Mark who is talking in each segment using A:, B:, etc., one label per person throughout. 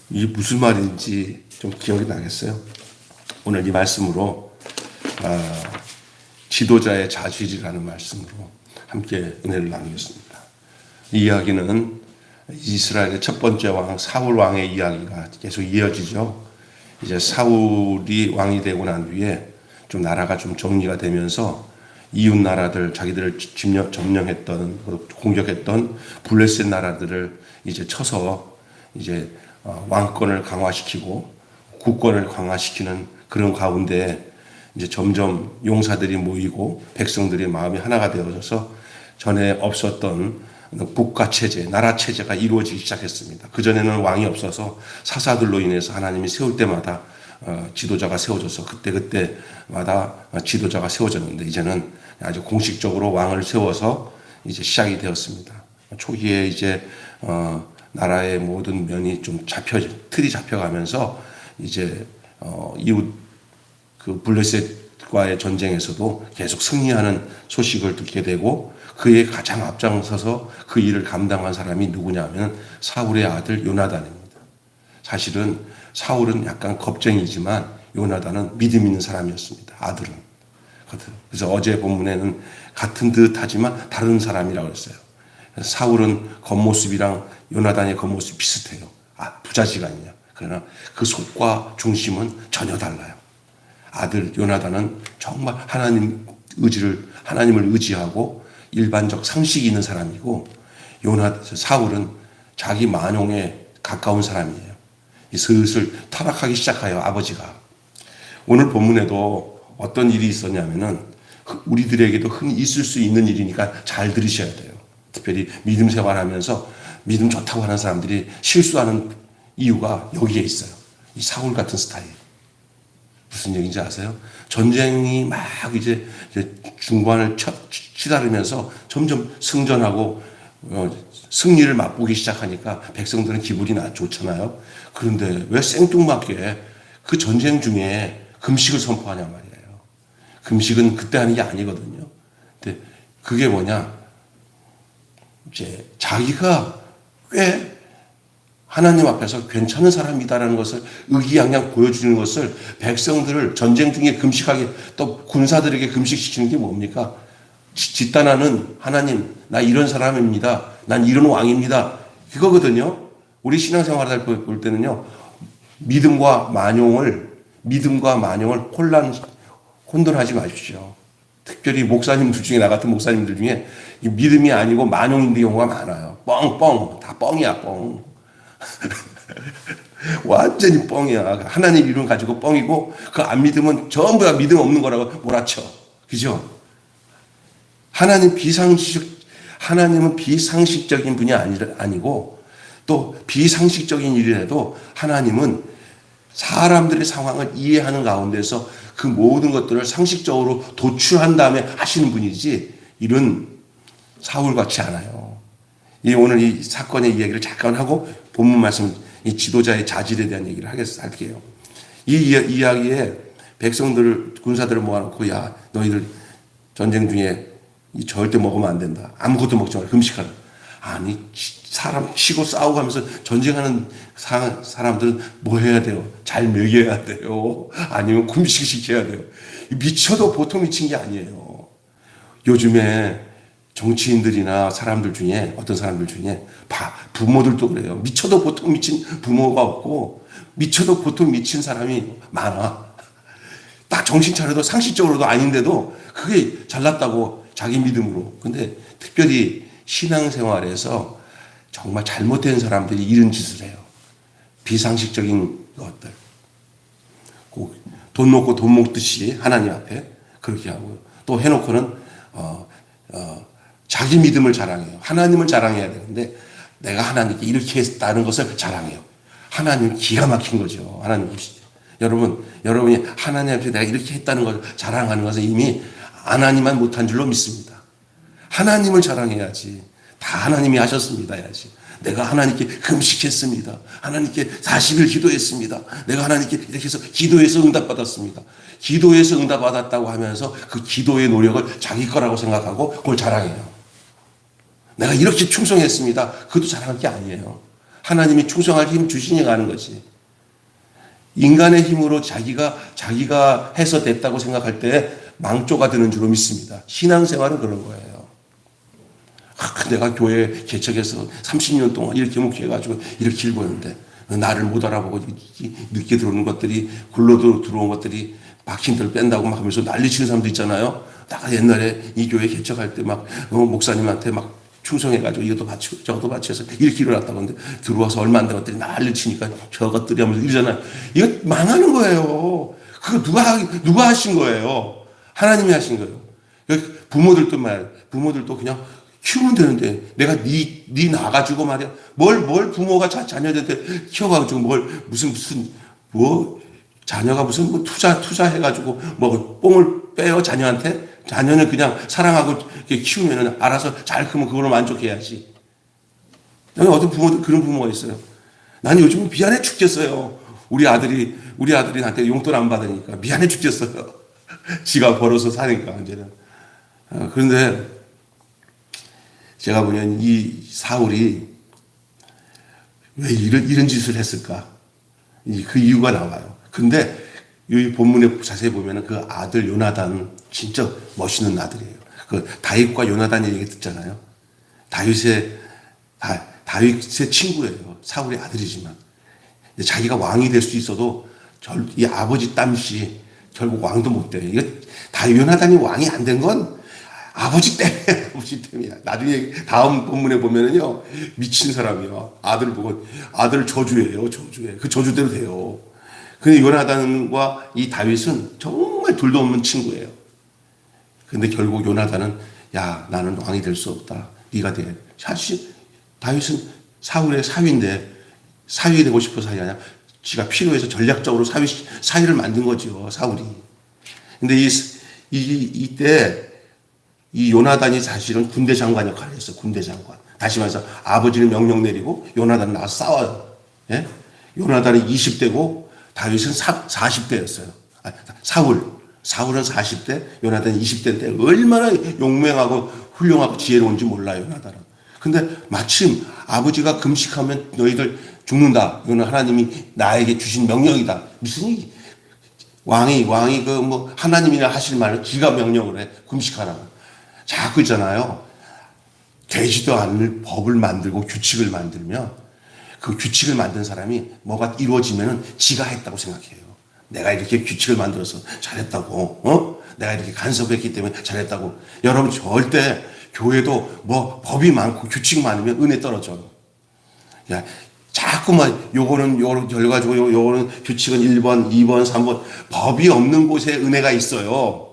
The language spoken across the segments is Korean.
A: 이게 무슨 말인지 좀 기억이 나겠어요? 오늘 이 말씀으로 지도자의 자질이라는 말씀으로 함께 은혜를 나누겠습니다. 이 이야기는 이스라엘의 첫 번째 왕 사울 왕의 이야기가 계속 이어지죠. 이제 사울이 왕이 되고 난 뒤에 좀 나라가 좀 정리가 되면서 이웃 나라들, 자기들을 점령했던, 공격했던 블레셋 나라들을 이제 쳐서 이제 왕권을 강화시키고 국권을 강화시키는 그런 가운데 이제 점점 용사들이 모이고 백성들의 마음이 하나가 되어져서 전에 없었던 국가 체제, 나라 체제가 이루어지기 시작했습니다. 그전에는 왕이 없어서 사사들로 인해서 하나님이 세울 때마다 지도자가 세워져서 그때마다 지도자가 세워졌는데 이제는 아주 공식적으로 왕을 세워서 이제 시작이 되었습니다. 초기에 이제 나라의 모든 면이 좀 틀이 잡혀가면서 이제 이웃 그 블레셋과의 전쟁에서도 계속 승리하는 소식을 듣게 되고 그에 가장 앞장서서 그 일을 감당한 사람이 누구냐면 사울의 아들 요나단입니다. 사실은 사울은 약간 겁쟁이지만 요나단은 믿음 있는 사람이었습니다. 아들은. 그래서 어제 본문에는 같은 듯 하지만 다른 사람이라고 했어요. 사울은 겉모습이랑 요나단의 겉모습이 비슷해요. 부자지간이냐. 그러나 그 속과 중심은 전혀 달라요. 아들 요나단은 정말 하나님을 의지하고 일반적 상식이 있는 사람이고 사울은 자기 만용에 가까운 사람이에요. 슬슬 타락하기 시작해요. 아버지가. 오늘 본문에도 어떤 일이 있었냐면은 우리들에게도 흔히 있을 수 있는 일이니까 잘 들으셔야 돼요. 특별히 믿음 생활하면서 믿음 좋다고 하는 사람들이 실수하는 이유가 여기에 있어요. 이 사울 같은 스타일. 무슨 얘기인지 아세요? 전쟁이 막 이제 중반을 치달으면서 점점 승전하고 승리를 맛보기 시작하니까 백성들은 기분이 좋잖아요. 그런데 왜 생뚱맞게 그 전쟁 중에 금식을 선포하냐 말이에요. 금식은 그때 하는 게 아니거든요. 근데 그게 뭐냐? 이제 자기가 꽤 하나님 앞에서 괜찮은 사람이다라는 것을 의기양양 보여주는 것을 백성들을 전쟁 중에 금식하게 또 군사들에게 금식시키는 게 뭡니까? 짓단하는 하나님, 나 이런 사람입니다. 난 이런 왕입니다. 그거거든요. 우리 신앙생활을 볼 때는요. 믿음과 만용을 혼돈하지 마십시오. 특별히 목사님들 중에 나 같은 목사님들 중에 믿음이 아니고 만용인 경우가 많아요. 다 뻥이야 뻥. 완전히 뻥이야. 하나님 이름 가지고 뻥이고 그 안 믿으면 전부 다 믿음 없는 거라고 몰아쳐. 그죠? 하나님은 비상식적인 분이 아니고 또 비상식적인 일이라도 하나님은 사람들의 상황을 이해하는 가운데서 그 모든 것들을 상식적으로 도출한 다음에 하시는 분이지 이런 사울같이 않아요. 오늘 이 사건의 이야기를 잠깐 하고 본문 말씀 이 지도자의 자질에 대한 얘기를 할게요. 이 이야기에 군사들을 모아놓고 야 너희들 전쟁 중에 절대 먹으면 안 된다. 아무것도 먹지 말고 금식하라. 아니 사람 치고 싸우고 하면서 전쟁하는 사람들은 뭐 해야 돼요? 잘 먹여야 돼요. 아니면 금식시켜야 돼요. 미쳐도 보통 미친 게 아니에요. 요즘에 정치인들이나 어떤 사람들 중에 부모들도 그래요. 미쳐도 보통 미친 부모가 없고 미쳐도 보통 미친 사람이 많아. 딱 정신 차려도 상식적으로도 아닌데도 그게 잘났다고 자기 믿음으로. 근데 특별히 신앙생활에서 정말 잘못된 사람들이 이런 짓을 해요. 비상식적인 것들. 돈 놓고 돈 먹듯이 하나님 앞에 그렇게 하고요. 또 해놓고는 자기 믿음을 자랑해요. 하나님을 자랑해야 되는데 내가 하나님께 이렇게 했다는 것을 자랑해요. 하나님 기가 막힌 거죠. 하나님 보시죠. 여러분이 하나님 앞에 내가 이렇게 했다는 것을 자랑하는 것은 이미 하나님만 못한 줄로 믿습니다. 하나님을 자랑해야지. 다 하나님이 하셨습니다 해야지. 내가 하나님께 금식했습니다. 하나님께 40일 기도했습니다. 내가 하나님께 이렇게 해서 기도해서 응답받았습니다. 기도해서 응답받았다고 하면서 그 기도의 노력을 자기 거라고 생각하고 그걸 자랑해요. 내가 이렇게 충성했습니다. 그것도 자랑할 게 아니에요. 하나님이 충성할 힘 주시니까 하는 거지. 인간의 힘으로 자기가 해서 됐다고 생각할 때 망조가 되는 줄로 믿습니다. 신앙생활은 그런 거예요. 내가 교회 개척해서 30년 동안 이렇게 목회해가지고 이렇게 일보였는데 나를 못 알아보고 늦게 들어오는 것들이, 굴러 들어온 것들이 박힌들 뺀다고 막 하면서 난리치는 사람도 있잖아요. 나 옛날에 이 교회 개척할 때 막 목사님한테 막 충성해가지고 이것도 바치고 저것도 바치해서 이렇게 일어났다고 하는데 들어와서 얼마 안 된 것들이 난리를 치니까 저것들이 하면서 이러잖아요. 이거 망하는 거예요. 그거 누가 하신 거예요? 하나님이 하신 거예요. 부모들도 그냥 키우면 되는데 내가 네 나가지고 말이야. 뭘 부모가 자녀들한테 키워가지고 자녀가 무슨 투자해가지고 뽕을 빼요, 자녀한테? 자녀는 그냥 사랑하고 키우면은 알아서 잘 크면 그걸로 만족해야지. 어떤 부모들 그런 부모가 있어요. 나는 요즘 미안해 죽겠어요. 우리 아들이 나한테 용돈 안 받으니까 미안해 죽겠어요. 지가 벌어서 사니까, 이제는. 그런데 제가 보면 이 사울이 왜 이런 짓을 했을까? 그 이유가 나와요. 근데 이 본문에 자세히 보면 그 아들 요나단 진짜 멋있는 아들이에요. 그 다윗과 요나단의 얘기 듣잖아요. 다윗의 친구예요. 사울의 아들이지만. 자기가 왕이 될 수 있어도 이 아버지 땀시 결국 왕도 못 돼요. 요나단이 왕이 안 된 건 아버지 때문이야. 나중에 다음 본문에 보면은요, 미친 사람이야. 아들을 보고, 아들 저주해요, 저주해. 그 저주대로 돼요. 근데 요나단과 이 다윗은 정말 둘도 없는 친구예요. 근데 결국 요나단은, 야, 나는 왕이 될 수 없다. 네가 돼. 사실, 다윗은 사울의 사위인데, 사위 되고 싶어서 사위 아니야. 지가 필요해서 전략적으로 사위를 만든 거죠, 사울이. 근데 이때, 이 요나단이 사실은 군대 장관 역할을 했어요. 군대 장관. 다시 말해서 아버지는 명령 내리고 요나단은 나와서 싸워요. 예? 요나단이 20대고 다윗은 40대였어요. 사울은 40대, 요나단이 20대인데 얼마나 용맹하고 훌륭하고 지혜로운지 몰라요, 요나단은. 근데 마침 아버지가 금식하면 너희들 죽는다. 이거는 하나님이 나에게 주신 명령이다. 무슨 왕이 하나님이나 하실 말을 지가 명령을 해. 금식하라고. 자꾸 있잖아요. 되지도 않을 법을 만들고 규칙을 만들면 그 규칙을 만든 사람이 뭐가 이루어지면은 지가 했다고 생각해요. 내가 이렇게 규칙을 만들어서 잘했다고, 내가 이렇게 간섭했기 때문에 잘했다고. 여러분 절대 교회도 법이 많고 규칙 많으면 은혜 떨어져요. 야, 자꾸만 요거는 열가지고 요거는 규칙은 1번, 2번, 3번. 법이 없는 곳에 은혜가 있어요.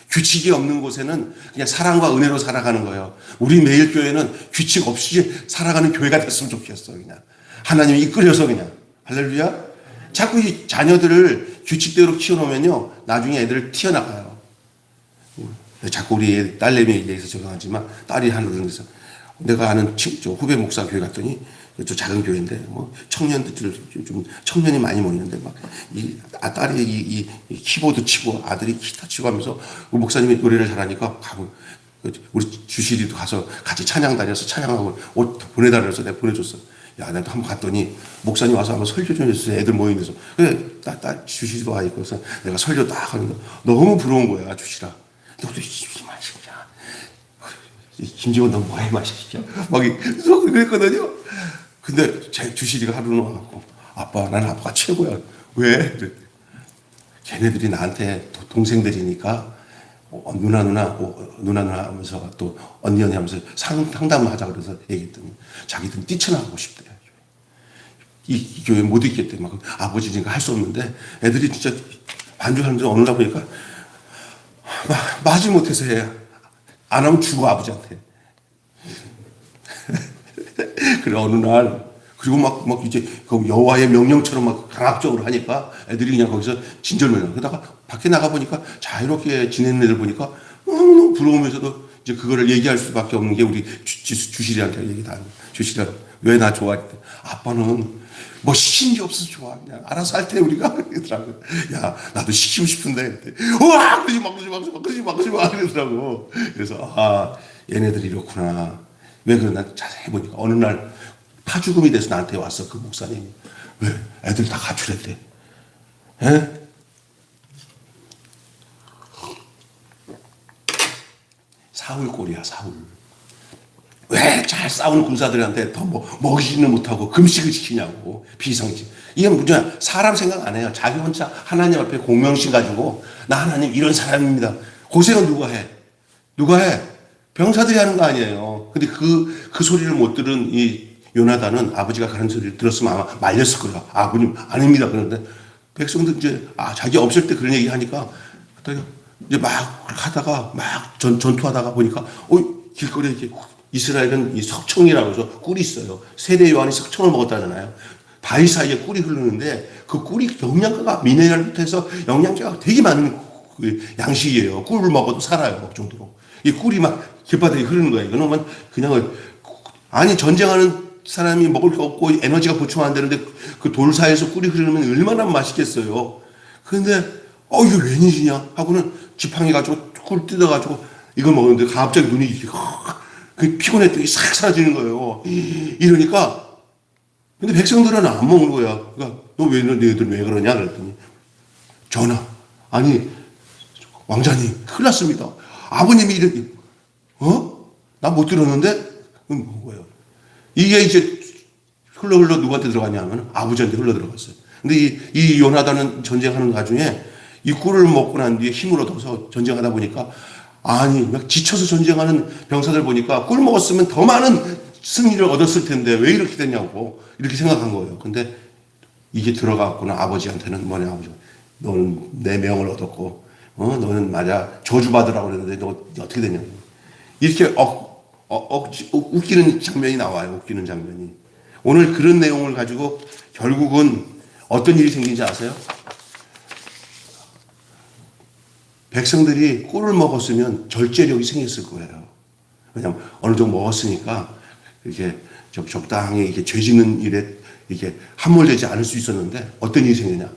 A: 규칙이 없는 곳에는 그냥 사랑과 은혜로 살아가는 거예요. 우리 매일교회는 규칙 없이 살아가는 교회가 됐으면 좋겠어, 그냥. 하나님이 이끌어서 그냥. 할렐루야? 자꾸 이 자녀들을 규칙대로 키워놓으면요, 나중에 애들 튀어나가요. 자꾸 우리 딸내미에 대해서 적용하지만, 딸이 하는 그런 데서 내가 아는 후배 목사 교회 갔더니, 또 작은 교회인데, 청년이 많이 모이는데, 딸이 이 키보드 치고, 아들이 기타 치고 하면서, 우리 목사님이 노래를 잘하니까, 우리 주실이도 가서 같이 찬양 다녀서 찬양하고 옷 보내달라서 내가 보내줬어. 야, 나도 한번 갔더니, 목사님 와서 한번 설교 좀 해주세요. 애들 모이는 데서. 그래, 딸 주실이도 와 있고, 그래서 내가 설교 딱 하는데, 너무 부러운 거야, 주실아. 너도 이 맛이냐. 김지원 너 뭐해, 맛이냐. 그랬거든요. 근데 제 주실이가 하루는 와갖고, 아빠, 나는 아빠가 최고야. 왜? 걔네들이 나한테 동생들이니까, 누나 하면서 또 언니 하면서 상담을 하자 그래서 얘기했더니, 자기들은 뛰쳐나가고 싶대. 이 교회 못 있겠대. 아버지니까 할 수 없는데, 애들이 진짜 반주하는데 어느 날 보니까, 마지 못해서 해. 안 하면 죽어, 아버지한테. 그래, 어느 날, 그리고 이제 그 여호와의 명령처럼 강압적으로 하니까 애들이 그냥 거기서 진절머리나. 그러다가 밖에 나가보니까 자유롭게 지내는 애들 보니까 너무 부러우면서도 이제 그거를 얘기할 수밖에 없는 게 우리 주실이한테 얘기 다 하는 거야. 주실아, 왜 나 좋아했대? 아빠는 시킨 게 없어서 좋아. 그냥 알아서 할 때 우리가 그러더라고. 야, 나도 시키고 싶은데. 우와! 그러지 마. 그러더라고. 그래서, 얘네들이 이렇구나. 왜 그러나 자세히 보니까 어느 날 파죽음이 돼서 나한테 왔어, 그 목사님이. 왜? 애들 다 가출했대. 에? 사울 꼴이야, 사울. 왜 잘 싸우는 군사들한테 더 먹이지는 못하고 금식을 지키냐고. 비상식. 이게 뭐냐? 사람 생각 안 해요. 자기 혼자 하나님 앞에 공명심 가지고 나 하나님 이런 사람입니다. 고생은 누가 해? 누가 해? 병사들이 하는 거 아니에요. 근데 그 소리를 못 들은 이 요나단은 아버지가 그런 소리를 들었으면 아마 말렸을 거예요. 아버님 아닙니다. 그런데 백성들 이제 자기 없을 때 그런 얘기 하니까 이제 막 하다가 막 전투하다가 보니까 길거리에 이렇게 이스라엘은 이 석청이라고 해서 꿀이 있어요. 세례 요한이 석청을 먹었다잖아요. 바위 사이에 꿀이 흐르는데 그 꿀이 영양가가 미네랄부터 해서 영양가가 되게 많은 그 양식이에요. 꿀을 먹어도 살아요. 그 정도로. 이 꿀이 막 길바닥에 흐르는 거예요. 그러면 그냥 아니 전쟁하는 사람이 먹을 게 없고 에너지가 보충 안 되는데 그 돌 사이에서 꿀이 흐르면 얼마나 맛있겠어요. 그런데 이게 웬일이냐 하고는 지팡이 가지고 꿀 뜯어가지고 이걸 먹는데 갑자기 눈이 이렇게 그 피곤했던 게 싹 사라지는 거예요. 이러니까 근데 백성들은 안 먹는 거야. 그러니까 너희들 왜 그러냐 그랬더니 전하 아니 왕자님 큰일 났습니다. 아버님이 이렇게 나 못 들었는데 뭐예요? 이게 이제 흘러 누구한테 들어갔냐면 아버지한테 흘러 들어갔어요. 근데 이 요나단은 전쟁하는 와중에 이 꿀을 먹고 난 뒤에 힘을 얻어서 전쟁하다 보니까 아니 막 지쳐서 전쟁하는 병사들 보니까 꿀 먹었으면 더 많은 승리를 얻었을 텐데 왜 이렇게 됐냐고 이렇게 생각한 거예요. 근데 이게 들어갔구나. 아버지한테는 뭐냐 아버지 너는 내 명을 얻었고 너는 말이야 저주받으라고 그랬는데 너 어떻게 되냐고 이렇게 웃기는 장면이 나와요. 웃기는 장면이. 오늘 그런 내용을 가지고 결국은 어떤 일이 생긴지 아세요? 백성들이 꿀을 먹었으면 절제력이 생겼을 거예요. 왜냐하면 어느 정도 먹었으니까 이렇게 적당히 이렇게 죄 짓는 일에 이게 함몰되지 않을 수 있었는데 어떤 일이 생기냐?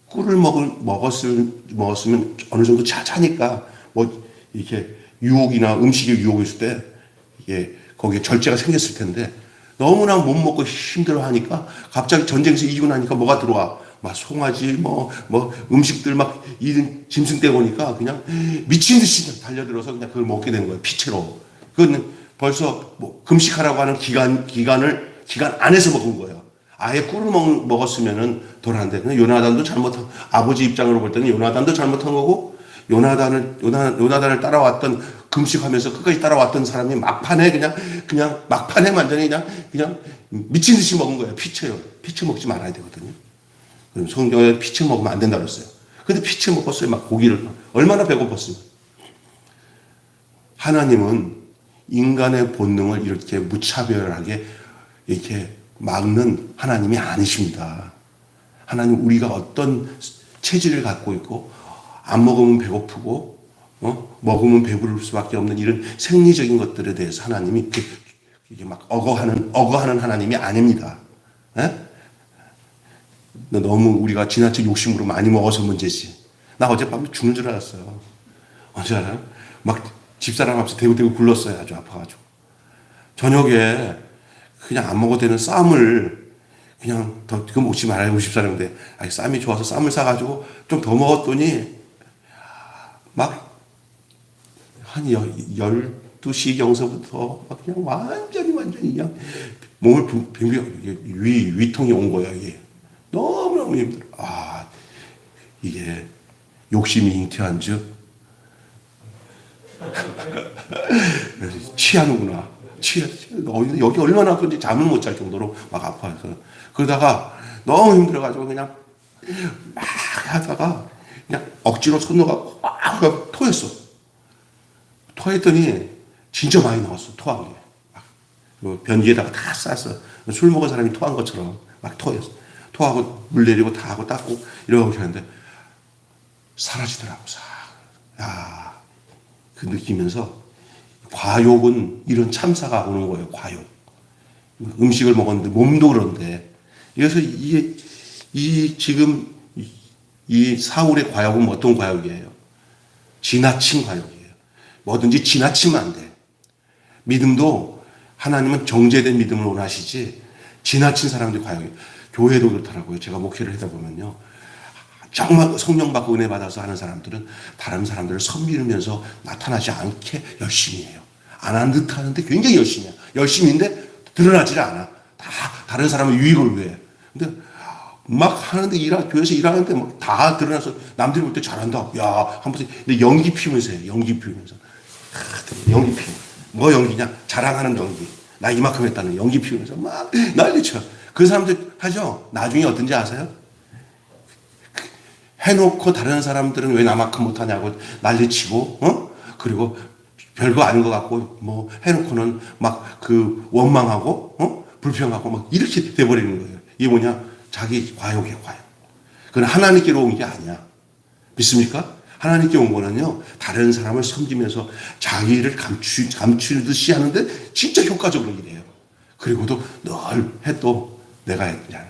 A: 꿀을 먹었으면 어느 정도 차니까 뭐 이렇게 유혹이나 음식의 유혹이 있을 때 이게 거기에 절제가 생겼을 텐데 너무나 못 먹고 힘들어 하니까 갑자기 전쟁에서 이기고 나니까 뭐가 들어와? 막 송아지 뭐 음식들 막 이런 짐승 떼고 오니까 그냥 미친 듯이 달려들어서 그냥 그걸 먹게 되는 거예요. 피채로. 그건 벌써 뭐 금식하라고 하는 기간 안에서 먹은 거예요. 아예 꿀을 먹었으면은 돌아는데 요나단도 아버지 입장으로 볼 때는 요나단도 잘못한 거고 요나단을 따라왔던 금식하면서 끝까지 따라왔던 사람이 막판에 그냥 막판에 완전히 그냥 미친 듯이 먹은 거예요. 피채요. 피채 먹지 말아야 되거든요. 그럼 성경에 피채 먹으면 안 된다고 했어요. 근데 피채 먹었어요. 막 고기를 얼마나 배고팠어요. 하나님은 인간의 본능을 이렇게 무차별하게 이렇게 막는 하나님이 아니십니다. 하나님 우리가 어떤 체질을 갖고 있고 안 먹으면 배고프고 먹으면 배부를 수밖에 없는 이런 생리적인 것들에 대해서 하나님이 이게 막 억어하는 하나님이 아닙니다. 에? 너무 우리가 지나친 욕심으로 많이 먹어서 문제지. 나 어젯밤에 죽는 줄 알았어요. 언제 알아요? 막 집사람 앞에서 대구대구 굴렀어요. 아주 아파가지고. 저녁에 그냥 안 먹어도 되는 쌈을 그냥 더 그거 먹지 말아요. 집사람인데 쌈이 좋아서 쌈을 싸가지고 좀 더 먹었더니 막 한 12시 경서부터 막 그냥 완전히 그냥 몸을 위통이 온 거야. 이게 너무너무 힘들어. 이게 욕심이 잉태한 즉 취하는구나. 여기 얼마나 아픈지 잠을 못 잘 정도로 막 아파서 그러다가 너무 힘들어가지고 그냥 막 하다가 그냥 억지로 손 넣어가지고 막 토했어. 토했더니 진짜 많이 나왔어. 토한 게. 막 변기에다가 다 쌌어. 술 먹은 사람이 토한 것처럼 막 토했어. 토하고 물 내리고 다 하고 닦고 이러고 하는데 사라지더라고. 그 느끼면서 과욕은 이런 참사가 오는 거예요. 과욕. 음식을 먹었는데 몸도 그런데 그래서 지금 이 사울의 과욕은 어떤 과욕이에요? 지나친 과욕이에요. 뭐든지 지나치면 안 돼. 믿음도 하나님은 정제된 믿음을 원하시지 지나친 사람들이 과연 교회도 그렇더라고요. 제가 목회를 하다 보면요. 정말 성령 받고 은혜 받아서 하는 사람들은 다른 사람들을 선비르면서 나타나지 않게 열심히 해요. 안 하는 듯 하는데 굉장히 열심히 해요. 열심히인데 드러나질 않아. 다 다른 사람의 유익을 위해. 근데 막 하는데 교회에서 일하는데 막 다 드러나서 남들이 볼 때 잘한다. 야, 한 번씩 근데 연기 피우면서 해요. 연기 피우면서. 연기 피우. 뭐 연기냐? 자랑하는 연기. 나 이만큼 했다는 연기 피우면서 막 난리쳐. 그 사람들 하죠. 나중에 어떤지 아세요? 해놓고 다른 사람들은 왜 나만큼 못하냐고 난리치고, 그리고 별거 아닌 것 같고, 뭐, 해놓고는 막 원망하고, 불평하고 막 이렇게 돼버리는 거예요. 이게 뭐냐? 자기 과욕이에요, 과욕. 그건 하나님께로 온 게 아니야. 믿습니까? 하나님께 온 거는요, 다른 사람을 섬기면서 자기를 감추듯이 하는데 진짜 효과적으로 일해요. 그리고도 늘 해도 내가 했냐.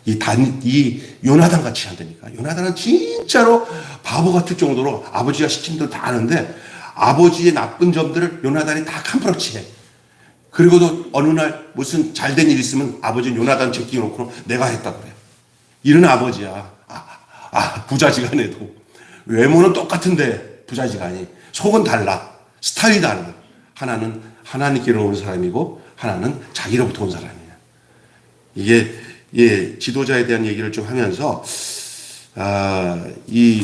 A: 이 요나단 같이 한다니까. 요나단은 진짜로 바보 같을 정도로 아버지가 시킨 대로 다 하는데 아버지의 나쁜 점들을 요나단이 다 캄프락치해. 그리고도 어느 날 무슨 잘된 일 있으면 아버지는 요나단 제끼놓고 내가 했다 그래요. 이런 아버지야. 부자지간에도. 외모는 똑같은데 부자지간이. 속은 달라. 스타일이 달라. 하나는 하나님께로 온 사람이고 하나는 자기로부터 온 사람이야. 이게 지도자에 대한 얘기를 좀 하면서 이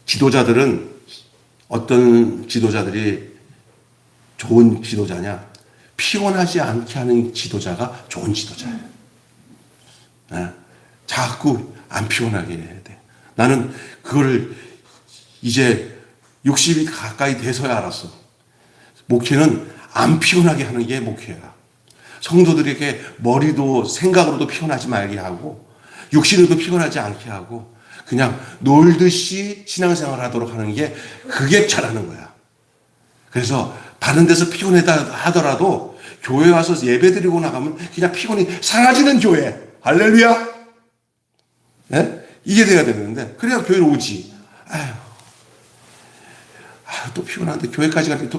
A: 지도자들은 어떤 지도자들이 좋은 지도자냐? 피곤하지 않게 하는 지도자가 좋은 지도자예요. 자꾸 안 피곤하게 해야 돼. 나는 그걸 이제 60이 가까이 돼서야 알았어. 목회는 안 피곤하게 하는 게 목회야. 성도들에게 머리도 생각으로도 피곤하지 말게 하고 육신으로도 피곤하지 않게 하고 그냥 놀듯이 신앙생활 하도록 하는 게 그게 잘하는 거야. 그래서 다른 데서 피곤하다 하더라도 교회 와서 예배 드리고 나가면 그냥 피곤이 사라지는 교회. 할렐루야. 네? 이게 돼야 되는데 그래야 교회로 오지. 또 피곤한데 교회까지 가는데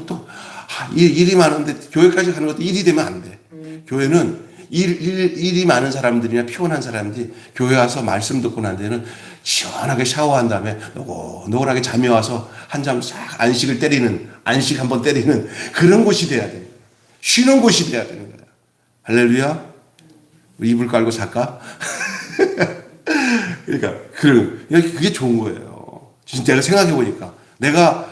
A: 일이 많은데 교회까지 가는 것도 일이 되면 안 돼. 교회는 일이 많은 사람들이나 피곤한 사람들이 교회 와서 말씀 듣고 난 데는 시원하게 샤워한 다음에 노곤하게 잠이 와서 한잠 싹 안식 한번 때리는 그런 곳이 돼야 돼. 쉬는 곳이 돼야 되는 거야. 할렐루야. 이불 깔고 살까? 그러니까 그게 좋은 거예요. 진짜 내가 생각해 보니까 내가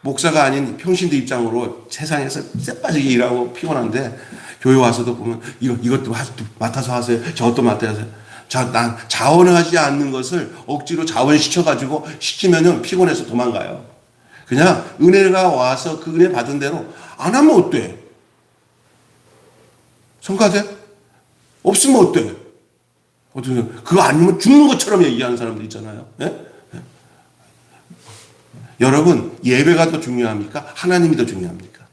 A: 목사가 아닌 평신도 입장으로 세상에서 쎄빠지게 일하고 피곤한데 교회 와서도 보면 이것도 맡아서 하세요. 저것도 맡아서 하세요. 난 자원하지 않는 것을 억지로 자원시켜가지고 시키면은 피곤해서 도망가요. 그냥 은혜가 와서 그 은혜 받은 대로 안 하면 어때? 성가대? 없으면 어때? 그거 아니면 죽는 것처럼 얘기하는 사람들 있잖아요. 예? 여러분, 예배가 더 중요합니까? 하나님이 더 중요합니까?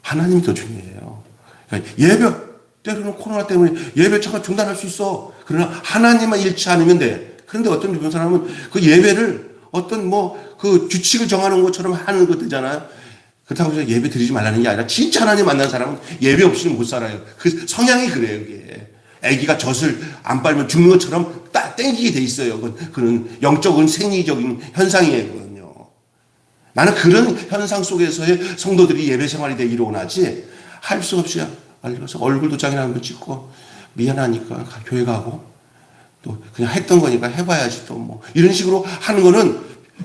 A: 하나님이 더 중요해요. 그러니까 예배, 때로는 코로나 때문에 예배 잠깐 중단할 수 있어. 그러나 하나님만 잃지 않으면 돼. 그런데 어떤 주변 사람은 그 예배를 어떤 그 규칙을 정하는 것처럼 하는 것 되잖아요. 그렇다고 해서 예배 드리지 말라는 게 아니라 진짜 하나님 만난 사람은 예배 없이는 못 살아요. 그 성향이 그래요, 그게. 애기가 젖을 안 빨면 죽는 것처럼 딱 땡기게 돼 있어요. 그는 영적인 생리적인 현상이거든요. 나는 그런 현상 속에서의 성도들이 예배 생활이 되기를 원하지 할 수 없이 얼굴 도장이나 한번 찍고 미안하니까 교회 가고 또 그냥 했던 거니까 해봐야지 또 이런 식으로 하는 거는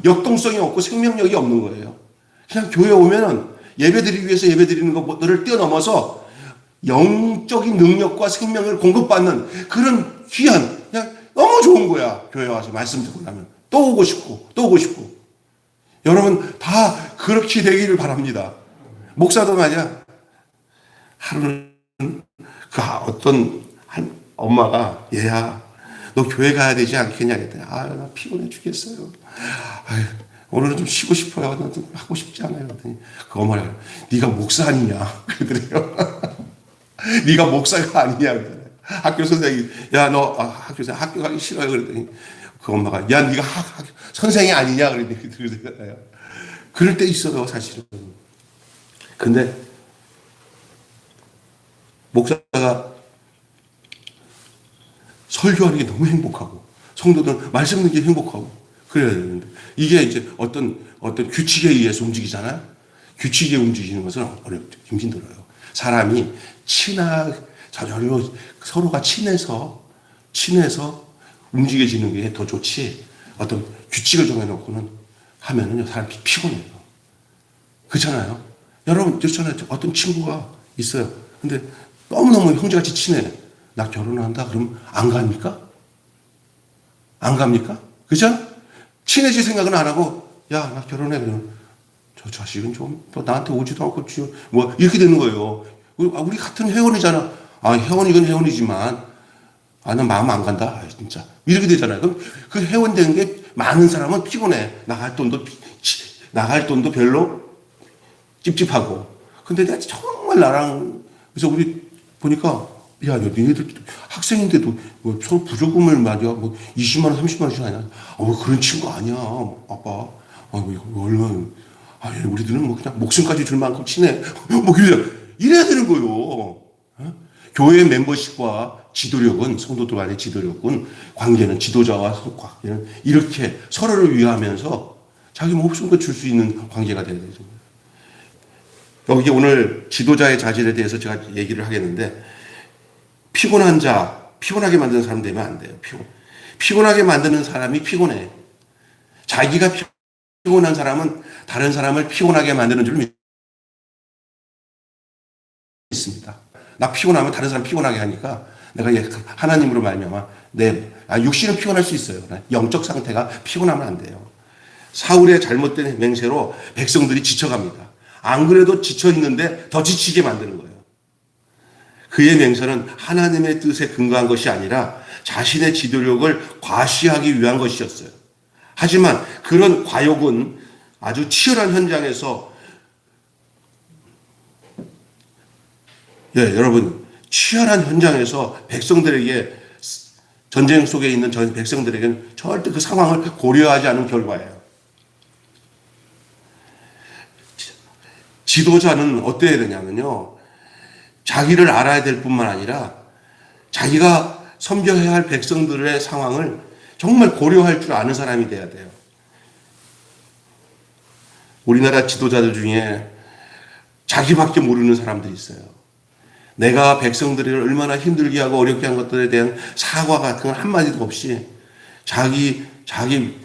A: 역동성이 없고 생명력이 없는 거예요. 그냥 교회 오면은 예배 드리기 위해서 예배 드리는 것들을 뛰어넘어서 영적인 능력과 생명을 공급받는 그런 귀한 그냥 너무 좋은 거야. 교회 와서 말씀 듣고 나면 또 오고 싶고 또 오고 싶고. 여러분 다 그렇게 되기를 바랍니다. 목사도 말이야. 하루는 어떤 한 엄마가 얘야 너 교회 가야 되지 않겠냐 그랬더니 나 피곤해 죽겠어요. 오늘은 좀 쉬고 싶어요. 나 좀 하고 싶지 않아요. 그랬더니 그 엄마가 네가 목사 아니냐 그러더래요. 네가 목사가 아니냐 그러더래요. 학교 선생님이 야 너 학교 가기 싫어요 그랬더니 그 엄마가 야 네가 선생이 아니냐 그러더래요. 그럴 때 있어요 사실은. 근데 목사가 설교하는 게 너무 행복하고 성도들은 말씀 듣는 게 행복하고 그래야 되는데 이게 이제 어떤 규칙에 의해서 움직이잖아요. 규칙에 움직이는 것은 어렵죠. 힘들어요. 사람이 서로가 친해서 움직여지는 게 더 좋지. 어떤 규칙을 정해놓고는 하면은요 사람이 피곤해요. 그렇잖아요. 여러분 그렇잖아요. 어떤 친구가 있어요. 근데 너무너무 형제같이 친해. 나 결혼한다 그러면 안 갑니까? 안 갑니까? 그죠? 친해질 생각은 안 하고 야 나 결혼해 그러면 저 자식은 좀 나한테 오지도 않고 뭐 이렇게 되는 거예요. 우리 같은 회원이잖아. 회원이건 회원이지만 난 마음 안 간다. 진짜 이렇게 되잖아요. 그럼 그 회원 되는 게 많은 사람은 피곤해. 나갈 돈도 별로 찝찝하고. 근데 내가 정말 그래서 우리 보니까 야, 너희들 학생인데도 뭐 서로 부조금을 말이야, 뭐 20만 원, 30만 원씩 하냐? 그런 친구 아니야, 아빠. 얼마나, 우리들은 뭐 그냥 목숨까지 줄 만큼 친해. 뭐 이래야 되는 거요. 교회 멤버십과 지도력은 성도들 간의 지도력은 관계는 지도자와 관계는 이렇게 서로를 위하면서 자기 목숨도 줄 수 있는 관계가 돼야 되죠. 여기 오늘 지도자의 자질에 대해서 제가 얘기를 하겠는데. 피곤하게 만드는 사람 되면 안 돼요. 피곤하게 만드는 사람이 피곤해. 자기가 피곤한 사람은 다른 사람을 피곤하게 만드는 줄 믿습니다. 나 피곤하면 다른 사람 피곤하게 하니까 내가 하나님으로 말미암아 육신은 피곤할 수 있어요. 영적 상태가 피곤하면 안 돼요. 사울의 잘못된 맹세로 백성들이 지쳐갑니다. 안 그래도 지쳐 있는데 더 지치게 만드는 거예요. 그의 맹세는 하나님의 뜻에 근거한 것이 아니라 자신의 지도력을 과시하기 위한 것이었어요. 하지만 그런 과욕은 아주 치열한 현장에서 여러분 치열한 현장에서 백성들에게 전쟁 속에 있는 백성들에게는 절대 그 상황을 고려하지 않은 결과예요. 지도자는 어때야 되냐면요. 자기를 알아야 될 뿐만 아니라 자기가 섬겨야 할 백성들의 상황을 정말 고려할 줄 아는 사람이 돼야 돼요. 우리나라 지도자들 중에 자기밖에 모르는 사람들이 있어요. 내가 백성들을 얼마나 힘들게 하고 어렵게 한 것들에 대한 사과 같은 건 한마디도 없이 자기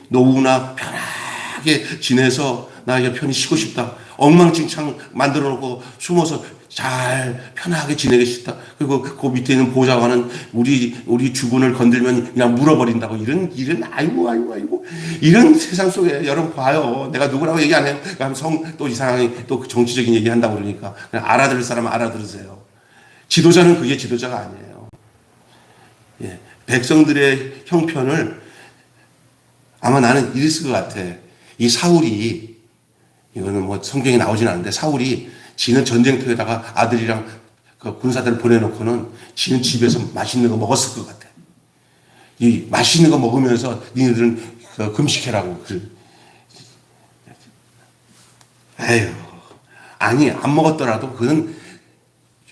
A: 노후나 편하게 지내서 나 이제 편히 쉬고 싶다. 엉망진창 만들어 놓고 숨어서 잘 편하게 지내고 싶다. 그리고 그 밑에 있는 보좌관은 우리 주군을 건들면 그냥 물어버린다고 이런 아이고 이런 세상 속에 여러분 봐요. 내가 누구라고 얘기 안 해요. 또 이상하게 또 정치적인 얘기 한다고 그러니까 그냥 알아들을 사람은 알아들으세요. 지도자는 그게 지도자가 아니에요. 백성들의 형편을 아마 나는 이랬을 것 같아. 이 사울이 이거는 뭐 성경에 나오진 않는데 사울이 지는 전쟁터에다가 아들이랑 그 군사들을 보내놓고는 지는 집에서 맛있는 거 먹었을 것 같아. 이 맛있는 거 먹으면서 니네들은 금식해라고. 안 먹었더라도 그는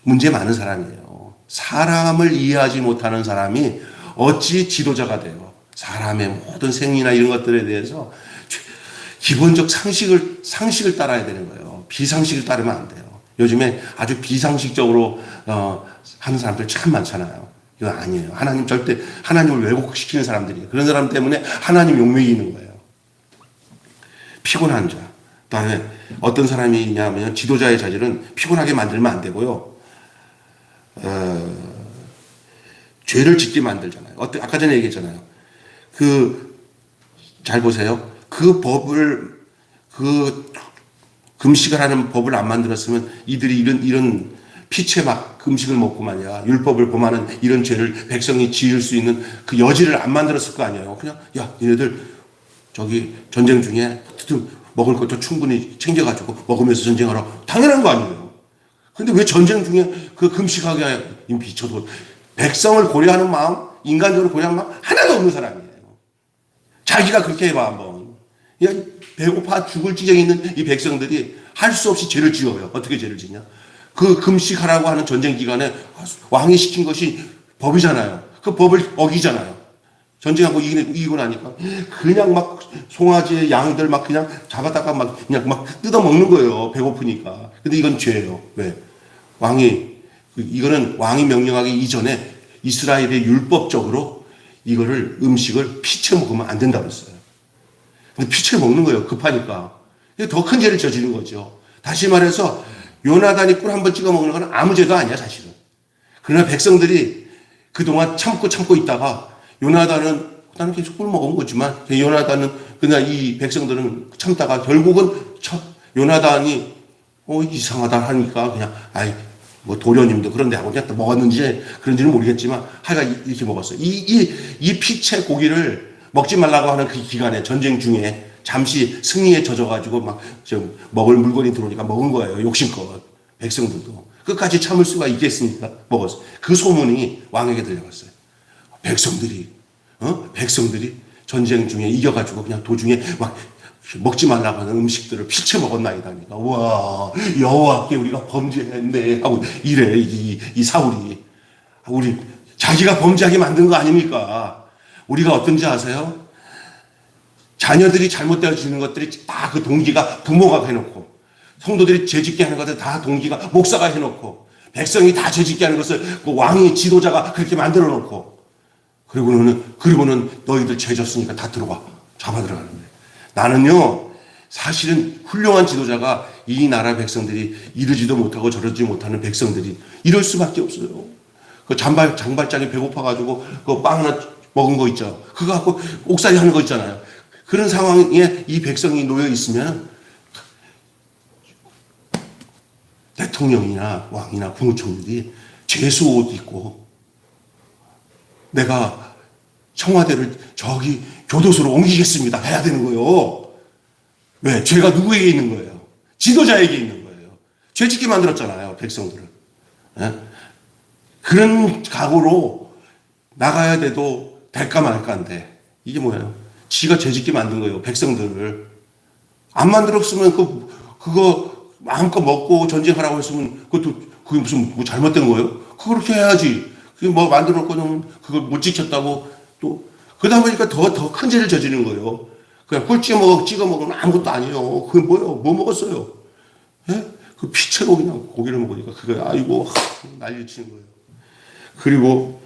A: 문제 많은 사람이에요. 사람을 이해하지 못하는 사람이 어찌 지도자가 돼요. 사람의 모든 생리나 이런 것들에 대해서 기본적 상식을 따라야 되는 거예요. 비상식을 따르면 안 돼요. 요즘에 아주 비상식적으로 하는 사람들 참 많잖아요. 이거 아니에요. 하나님을 왜곡시키는 사람들이에요. 그런 사람 때문에 하나님 욕먹이 있는 거예요. 피곤한 자. 그다음에 어떤 사람이 있냐면 지도자의 자질은 피곤하게 만들면 안 되고요. 죄를 짓게 만들잖아요. 아까 전에 얘기했잖아요. 잘 보세요. 금식을 하는 법을 안 만들었으면 이들이 이런 피체 막 금식을 먹고 말이야. 율법을 범하는 이런 죄를 백성이 지을 수 있는 그 여지를 안 만들었을 거 아니에요. 그냥, 니네들 저기 전쟁 중에 먹을 것도 충분히 챙겨가지고 먹으면서 전쟁하라. 당연한 거 아니에요. 근데 왜 전쟁 중에 그 금식하게 비춰도 백성을 고려하는 마음, 인간적으로 고려하는 마음 하나도 없는 사람이에요. 자기가 그렇게 해봐, 한번. 배고파 죽을 지경에 있는 이 백성들이 할 수 없이 죄를 지어요. 어떻게 죄를 짓냐? 그 금식하라고 하는 전쟁 기간에 왕이 시킨 것이 법이잖아요. 그 법을 어기잖아요. 전쟁하고 이기고 나니까 그냥 막 송아지 양들 막 그냥 잡아다가 막 그냥 막 뜯어 먹는 거예요. 배고프니까. 근데 이건 죄예요. 왜? 이거는 왕이 명령하기 이전에 이스라엘의 율법적으로 이거를 음식을 피채 먹으면 안 된다고 했어요. 근데 피채 먹는 거예요. 급하니까. 더 큰 죄를 저지른 거죠. 다시 말해서 요나단이 꿀 한 번 찍어 먹는 건 아무 죄도 아니야, 사실은. 그러나 백성들이 그동안 참고 있다가 요나단은 계속 꿀 먹은 거지만 요나단은 그냥 이 백성들은 참다가 결국은 요나단이 이상하다 하니까 그냥 뭐 도련님도 그런데 하고 그냥 먹었는지 그런지는 모르겠지만 하여간 이렇게 먹었어요. 이 피채 고기를 먹지 말라고 하는 그 기간에 전쟁 중에 잠시 승리에 젖어가지고 막 먹을 물건이 들어오니까 먹은 거예요. 욕심껏. 백성들도. 끝까지 참을 수가 있겠습니까? 먹었어요. 그 소문이 왕에게 들려갔어요. 백성들이 전쟁 중에 이겨가지고 그냥 도중에 막 먹지 말라고 하는 음식들을 피채 먹었나이다. 그러니까, 와, 여호와께 우리가 범죄했네. 하고 이래, 이 사울이. 자기가 범죄하게 만든 거 아닙니까? 우리가 어떤지 아세요? 자녀들이 잘못되어지는 것들이 다 그 동기가 부모가 해놓고, 성도들이 죄짓게 하는 것들 다 동기가 목사가 해놓고, 백성이 다 죄짓게 하는 것을 그 왕이 지도자가 그렇게 만들어 놓고, 그리고는 너희들 죄 졌으니까 다 들어와. 잡아 들어가는데. 나는요, 사실은 훌륭한 지도자가 이 나라 백성들이 이러지도 못하고 저러지 못하는 백성들이 이럴 수밖에 없어요. 그 장발장이 배고파가지고 그 빵 하나 먹은 거 있죠. 그거 갖고 옥살이 하는 거 있잖아요. 그런 상황에 이 백성이 놓여 있으면 대통령이나 왕이나 국무총리들이 죄수 옷 입고 내가 청와대를 저기 교도소로 옮기겠습니다 해야 되는 거예요. 왜? 죄가 누구에게 있는 거예요? 지도자에게 있는 거예요. 죄짓게 만들었잖아요, 백성들을. 예? 그런 각오로 나가야 돼도 될까 말까인데 이게 뭐예요? 지가 죄짓게 만든 거예요, 백성들을. 안 만들었으면 그거 마음껏 먹고 전쟁하라고 했으면 그게 무슨 뭐 잘못된 거예요? 그렇게 해야지. 그게 뭐 만들었거든 그걸 못 지켰다고 또 그러다 보니까 더 큰 죄를 저지른 거예요. 그냥 꿀 찍어 먹으면 아무것도 아니에요. 그게 뭐예요? 뭐 먹었어요? 예? 그 피채로 그냥 고기를 먹으니까 그게 난리 치는 거예요. 그리고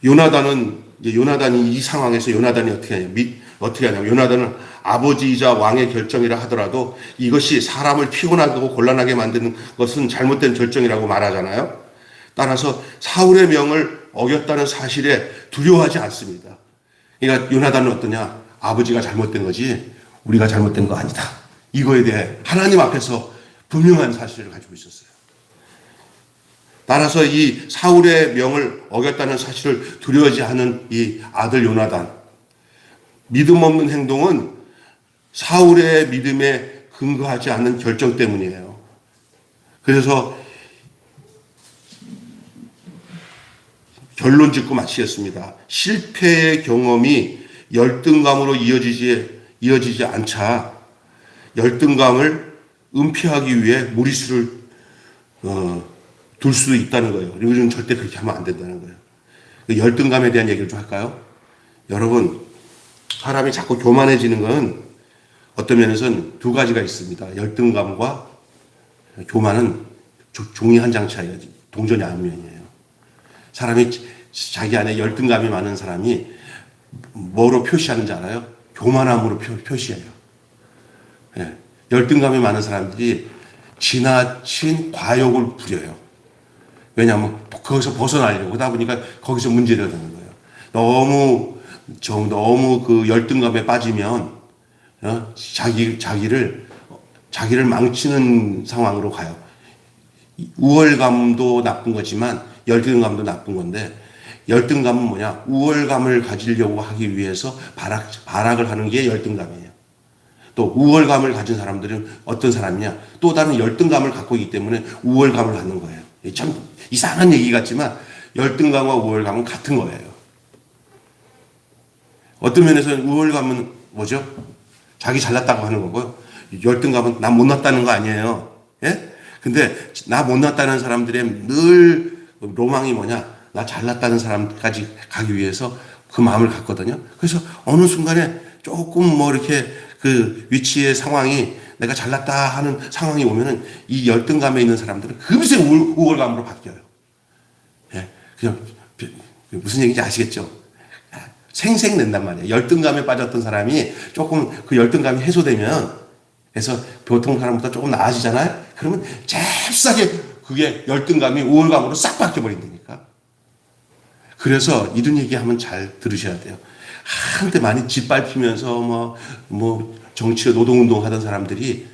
A: 요나단이 이 상황에서 요나단이 어떻게 하냐면 요나단은 아버지이자 왕의 결정이라 하더라도 이것이 사람을 피곤하고 곤란하게 만드는 것은 잘못된 결정이라고 말하잖아요. 따라서 사울의 명을 어겼다는 사실에 두려워하지 않습니다. 그러니까 요나단은 어떠냐? 아버지가 잘못된 거지 우리가 잘못된 거 아니다. 이거에 대해 하나님 앞에서 분명한 사실을 가지고 있었어요. 따라서 이 사울의 명을 어겼다는 사실을 두려워하지 않은 이 아들 요나단. 믿음 없는 행동은 사울의 믿음에 근거하지 않는 결정 때문이에요. 그래서 결론 짓고 마치겠습니다. 실패의 경험이 열등감으로 이어지지 않자 열등감을 은폐하기 위해 무리수를 둘 수도 있다는 거예요. 우리는 절대 그렇게 하면 안 된다는 거예요. 열등감에 대한 얘기를 좀 할까요? 여러분, 사람이 자꾸 교만해지는 건 어떤 면에서는 두 가지가 있습니다. 열등감과 교만은 종이 한 장 차이가 동전이 앞면이에요. 사람이 자기 안에 열등감이 많은 사람이 뭐로 표시하는지 알아요? 교만함으로 표시해요. 예. 열등감이 많은 사람들이 지나친 과욕을 부려요. 왜냐하면 거기서 벗어나려고 그러다 보니까 거기서 문제가 되는 거예요. 너무 그 열등감에 빠지면 자기를 망치는 상황으로 가요. 우월감도 나쁜 거지만 열등감도 나쁜 건데 열등감은 뭐냐? 우월감을 가지려고 하기 위해서 발악을 하는 게 열등감이에요. 또 우월감을 가진 사람들은 어떤 사람이냐? 또 다른 열등감을 갖고 있기 때문에 우월감을 갖는 거예요. 참 이상한 얘기 같지만 열등감과 우월감은 같은 거예요. 어떤 면에서는 우월감은 뭐죠? 자기 잘났다고 하는 거고요. 열등감은 나 못났다는 거 아니에요. 예? 근데 나 못났다는 사람들의 늘 로망이 뭐냐? 나 잘났다는 사람까지 가기 위해서 그 마음을 갖거든요. 그래서 어느 순간에 조금 뭐 이렇게 그 위치의 상황이 내가 잘났다 하는 상황이 오면은 이 열등감에 있는 사람들은 금세 우월감으로 바뀌어요. 예? 그냥 무슨 얘기인지 아시겠죠? 생색 낸단 말이에요. 열등감에 빠졌던 사람이 조금 그 열등감이 해소되면, 그래서 보통 사람보다 조금 나아지잖아요? 그러면 잽싸게 그게 열등감이 우월감으로 싹 바뀌어버린다니까. 그래서 이런 얘기하면 잘 들으셔야 돼요. 한때 많이 짓밟히면서 뭐 정치와 노동운동 하던 사람들이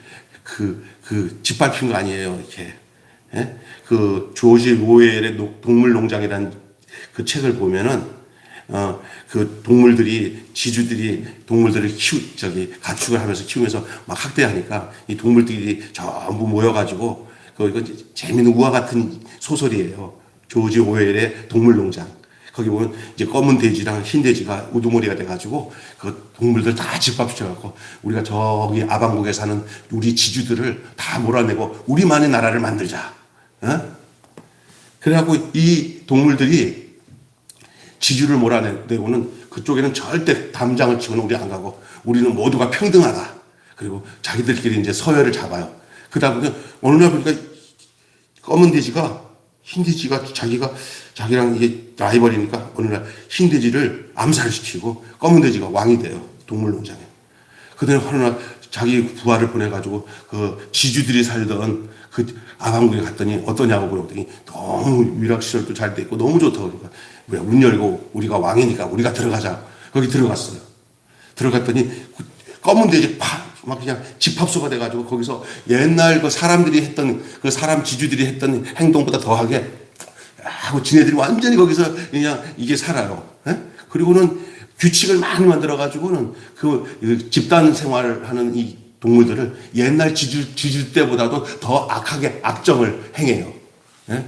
A: 짓밟힌 거 아니에요, 이렇게. 예? 그 조지 오웰의 동물농장이라는 그 책을 보면은 그 지주들이 동물들을 가축을 하면서 키우면서 막 학대하니까 이 동물들이 전부 모여가지고, 이거 재미있는 우화 같은 소설이에요. 조지 오웰의 동물농장. 거기 보면 이제 검은 돼지랑 흰 돼지가 우두머리가 돼가지고 그 동물들 다 집합시켜갖고 우리가 저기 아방국에 사는 우리 지주들을 다 몰아내고 우리만의 나라를 만들자. 그래갖고 이 동물들이 지주를 몰아내고는 그쪽에는 절대 담장을 치고는 우리 안 가고 우리는 모두가 평등하다. 그리고 자기들끼리 이제 서열을 잡아요. 그다음에 어느 날 보니까 검은 돼지가 흰 돼지가 자기랑 이게 라이벌이니까 어느 날 흰 돼지를 암살시키고 검은 돼지가 왕이 돼요. 동물농장에. 그다음에 어느 날 자기 부하를 보내가지고 그 지주들이 살던 그 아방국에 갔더니 어떠냐고 물어보더니 너무 위락시설도 잘 돼 있고 너무 좋다고. 그러니까 문 열고 우리가 왕이니까 우리가 들어가자. 거기 들어갔어요. 들어갔더니 검은 돼지 막 그냥 집합소가 돼가지고 거기서 옛날 그 사람들이 했던 그 사람 지주들이 했던 행동보다 더하게 하고 지네들이 완전히 거기서 그냥 이게 살아요. 에? 그리고는 규칙을 많이 만들어가지고는 그 집단 생활을 하는 이 동물들을 옛날 지주 때보다도 더 악하게 악정을 행해요. 에?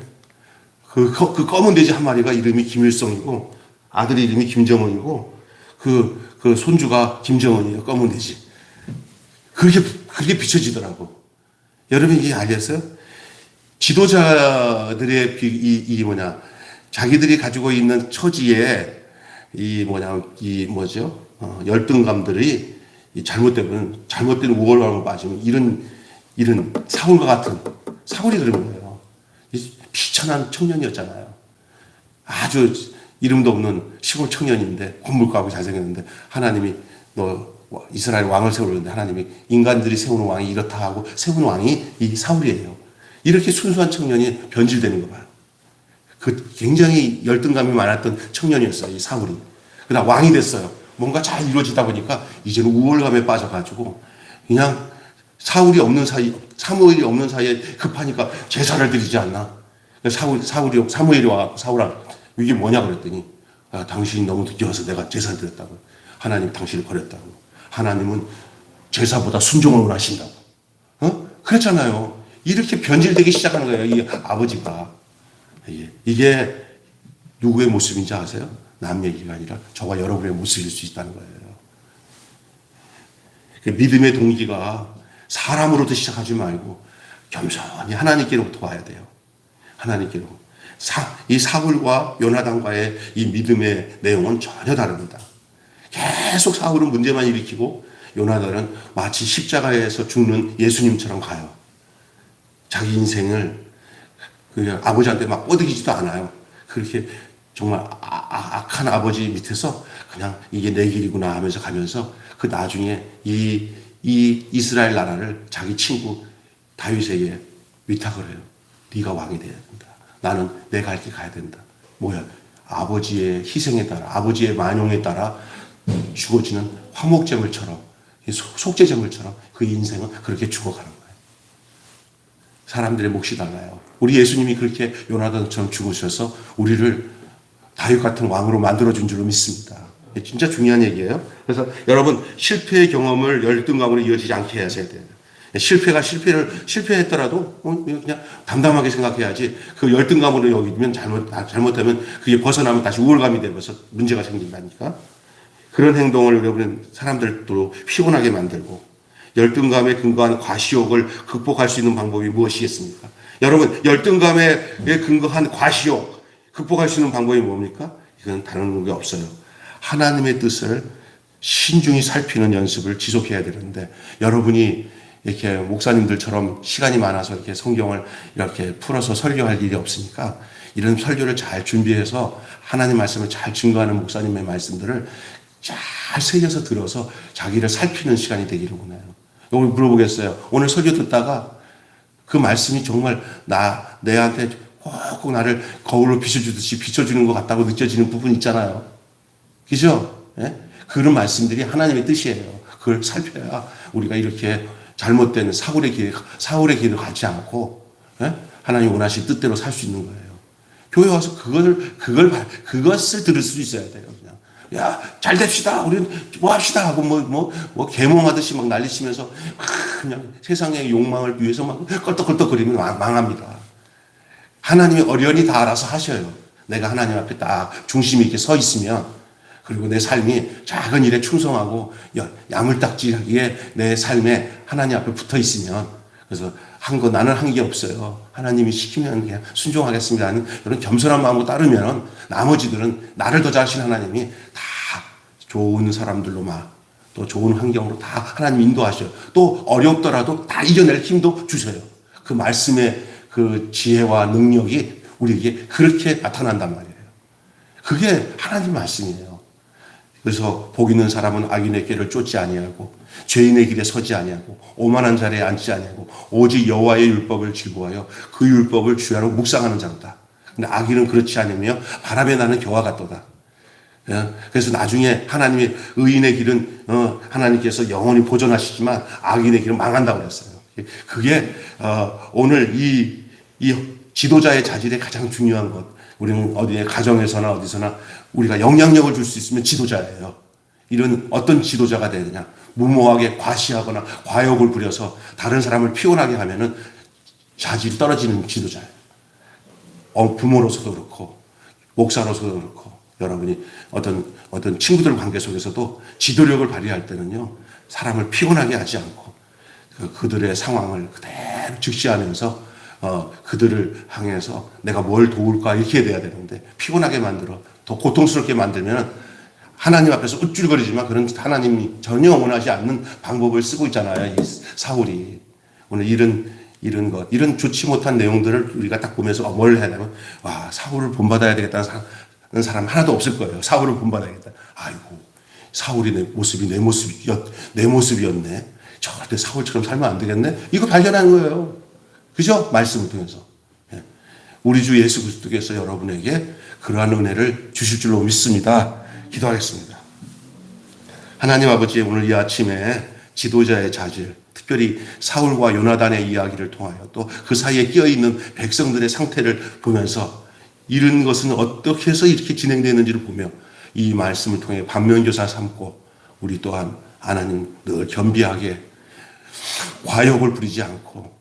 A: 그 검은 돼지 한 마리가 이름이 김일성이고 아들의 이름이 김정은이고 그 손주가 김정은이에요. 검은 돼지. 그렇게 비춰지더라고. 여러분 이게 알겠어요? 지도자들의 자기들이 가지고 있는 처지에 열등감들이 잘못된 우월감으로 빠지면 이런 사울이 그런 거예요. 비천한 청년이었잖아요. 아주 이름도 없는 시골 청년인데 곤불가하고 잘생겼는데 하나님이 너 이스라엘 왕을 세우는데 하나님이 인간들이 세우는 왕이 이렇다 하고 세운 왕이 이 사울이에요. 이렇게 순수한 청년이 변질되는 거 봐요. 그 굉장히 열등감이 많았던 청년이었어요, 이 사울이. 그러다 왕이 됐어요. 뭔가 잘 이루어지다 보니까 이제는 우월감에 빠져가지고 그냥 사무엘이 없는 사이에 급하니까 제사를 드리지 않나. 사무엘이 와 사울아 이게 뭐냐 그랬더니 당신이 너무 늦게 와서 내가 제사를 드렸다고. 하나님이 당신을 버렸다고. 하나님은 제사보다 순종을 원하신다고. 그랬잖아요. 이렇게 변질되기 시작하는 거예요. 이 아버지가. 이게 누구의 모습인지 아세요? 남 얘기가 아니라 저와 여러분의 모습일 수 있다는 거예요. 믿음의 동기가 사람으로부터 시작하지 말고 겸손히 하나님께로부터 와야 돼요. 하나님께로. 이 사울과 요나단과의 이 믿음의 내용은 전혀 다릅니다. 계속 사울은 문제만 일으키고 요나단은 마치 십자가에서 죽는 예수님처럼 가요. 자기 인생을 아버지한테 막 뻗어기지도 않아요. 그렇게 정말 악한 아버지 밑에서 그냥 이게 내 길이구나 하면서 가면서 그 나중에 이 이스라엘 나라를 자기 친구 다윗에게 위탁을 해요. 네가 왕이 돼야 된다. 나는 내 갈 길 가야 된다. 뭐야? 아버지의 희생에 따라 아버지의 만용에 따라 죽어지는 화목제물처럼 속죄제물처럼 그 인생은 그렇게 죽어가는 거예요. 사람들의 몫이 달라요. 우리 예수님이 그렇게 요나단처럼 죽으셔서 우리를 다윗 같은 왕으로 만들어준 줄로 믿습니다. 진짜 중요한 얘기예요. 그래서 여러분 실패의 경험을 열등감으로 이어지지 않게 하셔야 돼요. 실패했더라도 그냥 담담하게 생각해야지 그 열등감으로 여기면 잘못하면 그게 벗어나면 다시 우월감이 되면서 문제가 생긴다니까. 그런 행동을 여러분 사람들도 피곤하게 만들고 열등감에 근거한 과시욕을 극복할 수 있는 방법이 무엇이겠습니까? 여러분, 열등감에 근거한 과시욕 극복할 수 있는 방법이 뭡니까? 이건 다른 게 없어요. 하나님의 뜻을 신중히 살피는 연습을 지속해야 되는데, 여러분이 이렇게 목사님들처럼 시간이 많아서 이렇게 성경을 이렇게 풀어서 설교할 일이 없으니까 이런 설교를 잘 준비해서 하나님 말씀을 잘 증거하는 목사님의 말씀들을 잘 새겨서 들어서 자기를 살피는 시간이 되기를 원해요. 오늘 물어보겠어요. 오늘 설교 듣다가 그 말씀이 정말 내한테 꼭 나를 거울로 비춰주듯이 비춰주는 것 같다고 느껴지는 부분 있잖아요. 그죠? 예? 그런 말씀들이 하나님의 뜻이에요. 그걸 살펴야 우리가 이렇게 잘못된 사울의 길을 가지 않고, 예? 하나님 원하신 뜻대로 살 수 있는 거예요. 교회 와서 그것을 들을 수 있어야 돼요. 그냥. 야, 잘 됩시다. 우리는 뭐 합시다. 하고 계몽하듯이 막 난리치면서 그냥 세상의 욕망을 위해서 막 껄떡껄떡거리면 망합니다. 하나님이 어련히 다 알아서 하셔요. 내가 하나님 앞에 딱 중심이 있게 서 있으면, 그리고 내 삶이 작은 일에 충성하고 야물딱지하게 내 삶에 하나님 앞에 붙어 있으면, 그래서 나는 한 게 없어요. 하나님이 시키면 그냥 순종하겠습니다 하는 이런 겸손한 마음으로 따르면 나머지들은 나를 더 잘하신 하나님이 다 좋은 사람들로 또 좋은 환경으로 다 하나님 인도하셔요. 또 어렵더라도 다 이겨낼 힘도 주셔요. 그 말씀의 그 지혜와 능력이 우리에게 그렇게 나타난단 말이에요. 그게 하나님 말씀이에요. 그래서 복 있는 사람은 악인의 길을 쫓지 아니하고 죄인의 길에 서지 아니하고 오만한 자리에 앉지 아니하고 오직 여호와의 율법을 즐거워하여 그 율법을 주야로 묵상하는 자로다. 근데 악인은 그렇지 않으며 바람에 나는 겨와 같도다. 그래서 나중에 하나님의 의인의 길은 하나님께서 영원히 보존하시지만 악인의 길은 망한다고 그랬어요. 그게 오늘 이 지도자의 자질의 가장 중요한 것. 우리는 어디에 가정에서나 어디서나 우리가 영향력을 줄 수 있으면 지도자예요. 이런 어떤 지도자가 되느냐. 무모하게 과시하거나 과욕을 부려서 다른 사람을 피곤하게 하면은 자질이 떨어지는 지도자예요. 부모로서도 그렇고 목사로서도 그렇고 여러분이 어떤 친구들 관계 속에서도 지도력을 발휘할 때는요. 사람을 피곤하게 하지 않고 그들의 상황을 그대로 직시하면서 그들을 향해서 내가 뭘 도울까 이렇게 돼야 되는데 피곤하게 만들어 더 고통스럽게 만들면 하나님 앞에서 우쭐거리지만 그런 하나님이 전혀 원하지 않는 방법을 쓰고 있잖아요. 이 사울이. 오늘 이런 좋지 못한 내용들을 우리가 딱 보면서 뭘 해야 되면 사울을 본받아야 되겠다는 사람 하나도 없을 거예요. 사울을 본받아야겠다. 아이고 사울이 내 모습이었네. 절대 사울처럼 살면 안 되겠네. 이거 발견한 거예요. 그죠? 말씀을 통해서. 우리 주 예수 그리스도께서 여러분에게 그러한 은혜를 주실 줄로 믿습니다. 기도하겠습니다. 하나님 아버지, 오늘 이 아침에 지도자의 자질, 특별히 사울과 요나단의 이야기를 통하여 또 그 사이에 끼어있는 백성들의 상태를 보면서 이런 것은 어떻게 해서 이렇게 진행되는지를 보며 이 말씀을 통해 반면교사 삼고 우리 또한 하나님 늘 겸비하게 과욕을 부리지 않고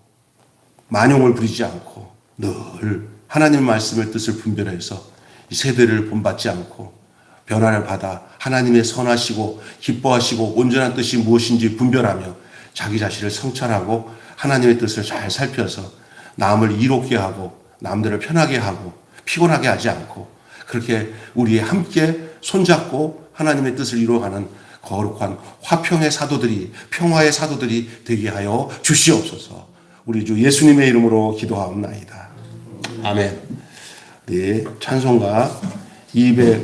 A: 만용을 부리지 않고 늘 하나님 말씀의 뜻을 분별해서 이 세대를 본받지 않고 변화를 받아 하나님의 선하시고 기뻐하시고 온전한 뜻이 무엇인지 분별하며 자기 자신을 성찰하고 하나님의 뜻을 잘 살펴서 남을 이롭게 하고 남들을 편하게 하고 피곤하게 하지 않고 그렇게 우리 함께 손잡고 하나님의 뜻을 이루어가는 거룩한 화평의 사도들이 평화의 사도들이 되게 하여 주시옵소서. 우리 주 예수님의 이름으로 기도하옵나이다. 아멘. 네, 찬송가 200